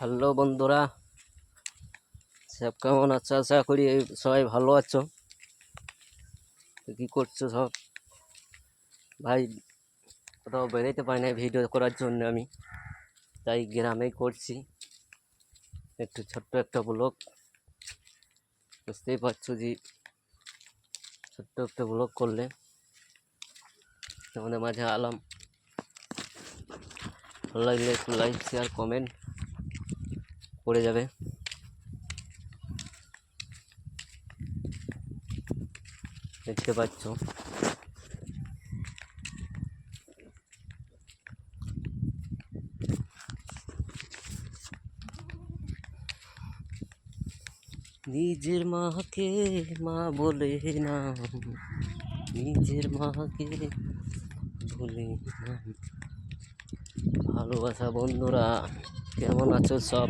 Hello বন্ধুরা, সব কেমন আছো? আশা করি সবাই ভালো আছো। তো কী করছো সব? ভাই, কোথাও বেরোতে পারি না ভিডিও করার জন্য আমি, তাই গ্রামেই করছি একটু ছোট্ট একটা ব্লগ। বুঝতেই পারছো যে ছোট্ট একটা ব্লগ করলে তোমাদের মাঝে আলাম। ভালো লাগলে একটু লাইক শেয়ার কমেন্ট করে যাবে। দেখতে পাচ্ছ নিজের মাকে মা বলে না, নিজের মাকে বলে না। ভালোবাসা বন্ধুরা, কেমন আছো সব?